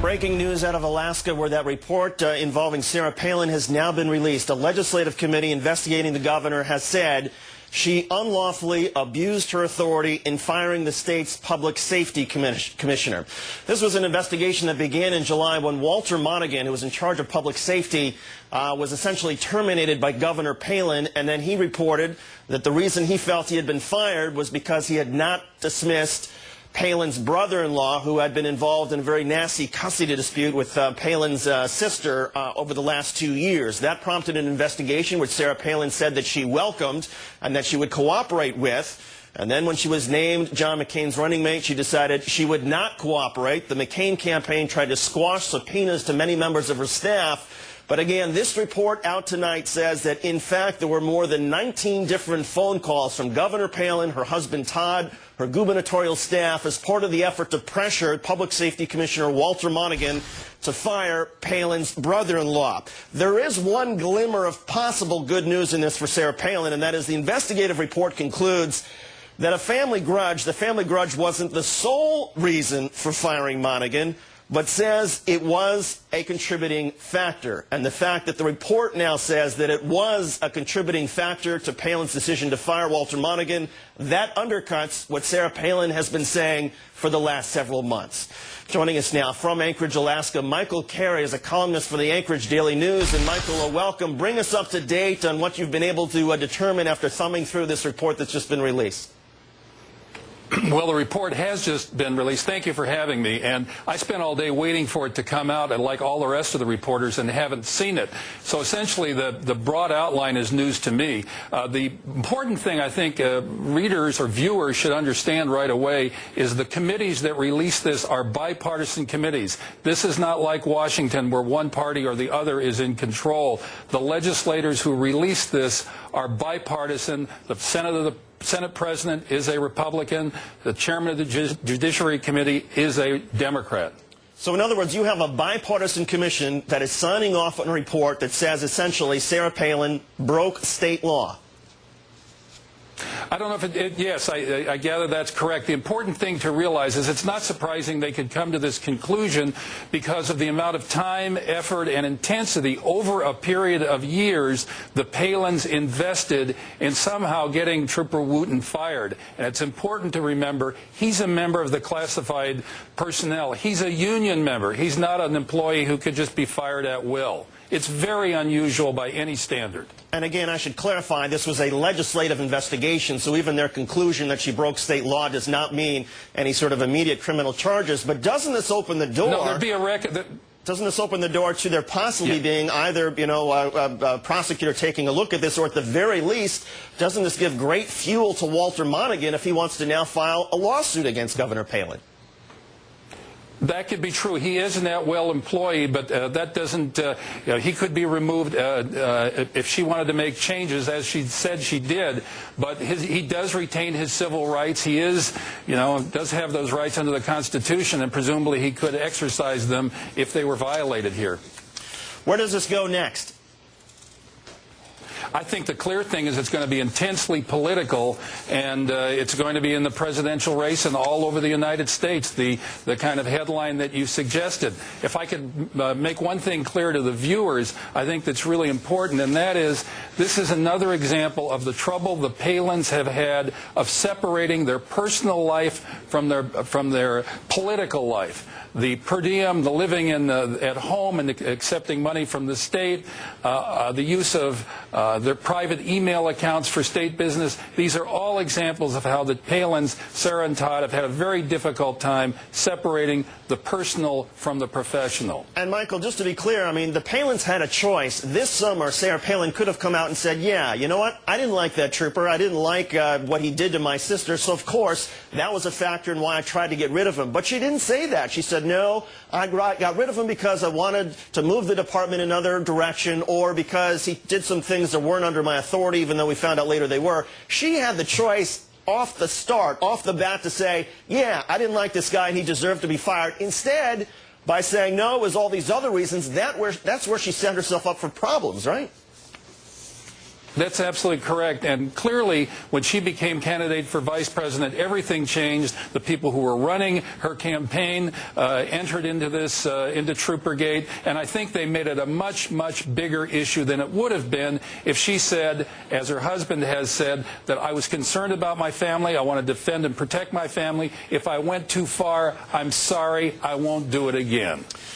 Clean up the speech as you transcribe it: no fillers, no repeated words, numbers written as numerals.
Breaking news out of Alaska, where that report involving Sarah Palin has now been released. A legislative committee investigating the governor has said she unlawfully abused her authority in firing the state's public safety commissioner. This was an investigation that began in July when Walter Monaghan, who was in charge of public safety, was essentially terminated by Governor Palin, and then he reported that the reason he felt he had been fired was because he had not dismissed Palin's brother-in-law, who had been involved in a very nasty custody dispute with Palin's sister over the last 2 years. That prompted an investigation, which Sarah Palin said that she welcomed and that she would cooperate with. And then when she was named John McCain's running mate, she decided she would not cooperate. The McCain campaign tried to squash subpoenas to many members of her staff. But again, this report out tonight says that, in fact, there were more than 19 different phone calls from Governor Palin, her husband Todd, her gubernatorial staff as part of the effort to pressure Public Safety Commissioner Walter Monaghan to fire Palin's brother-in-law. There is one glimmer of possible good news in this for Sarah Palin, and that is the investigative report concludes that the family grudge wasn't the sole reason for firing Monaghan, but says it was a contributing factor. And the fact that the report now says that it was a contributing factor to Palin's decision to fire Walter Monaghan, that undercuts what Sarah Palin has been saying for the last several months. Joining us now from Anchorage, Alaska, Michael Carey is a columnist for the Anchorage Daily News. And Michael, welcome. Bring us up to date on what you've been able to determine after thumbing through this report that's just been released. Well, the report has just been released. Thank you for having me. And I spent all day waiting for it to come out, and like all the rest of the reporters, and haven't seen it. So essentially, the broad outline is news to me. The important thing I think readers or viewers should understand right away is the committees that release this are bipartisan committees. This is not like Washington, where one party or the other is in control. The legislators who release this are bipartisan. The Senate President is a Republican. The chairman of the Judiciary Committee is a Democrat. So in other words, you have a bipartisan commission that is signing off on a report that says essentially Sarah Palin broke state law. I don't know if yes, I gather that's correct. The important thing to realize is it's not surprising they could come to this conclusion because of the amount of time, effort, and intensity over a period of years the Palins invested in somehow getting Trooper Wooten fired. And it's important to remember he's a member of the classified personnel. He's a union member. He's not an employee who could just be fired at will. It's very unusual by any standard. And again, I should clarify, this was a legislative investigation, so even their conclusion that she broke state law does not mean any sort of immediate criminal charges. But doesn't this open the door? No, there'd be a record. Doesn't this open the door to there possibly being either, a prosecutor taking a look at this, or at the very least, doesn't this give great fuel to Walter Monaghan if he wants to now file a lawsuit against Governor Palin? That could be true. He is an at-will employee, but that doesn't, he could be removed if she wanted to make changes, as she said she did. But he does retain his civil rights. He is, does have those rights under the Constitution, and presumably he could exercise them if they were violated here. Where does this go next? I think the clear thing is it's going to be intensely political, and it's going to be in the presidential race and all over the United States, the kind of headline that you suggested. If I could make one thing clear to the viewers, I think that's really important, and that is this is another example of the trouble the Palins have had of separating their personal life from their political life. The per diem, the living at home and accepting money from the state, the use of their private email accounts for state business. These are all examples of how the Palins, Sarah and Todd, have had a very difficult time separating the personal from the professional. And Michael, just to be clear, I mean, the Palins had a choice. This summer, Sarah Palin could have come out and said, yeah, you know what? I didn't like that trooper. I didn't like what he did to my sister. So, of course, that was a factor in why I tried to get rid of him. But she didn't say that. She said, no, I got rid of him because I wanted to move the department in another direction, or because he did some things that weren't under my authority, even though we found out later they were. She had the choice off the bat, to say, yeah, I didn't like this guy and he deserved to be fired. Instead, by saying, no, it was all these other reasons, that's where she set herself up for problems, right? That's absolutely correct. And clearly, when she became candidate for vice president, everything changed. The people who were running her campaign entered into this, into Troopergate, and I think they made it a much, much bigger issue than it would have been if she said, as her husband has said, that I was concerned about my family, I want to defend and protect my family. If I went too far, I'm sorry, I won't do it again.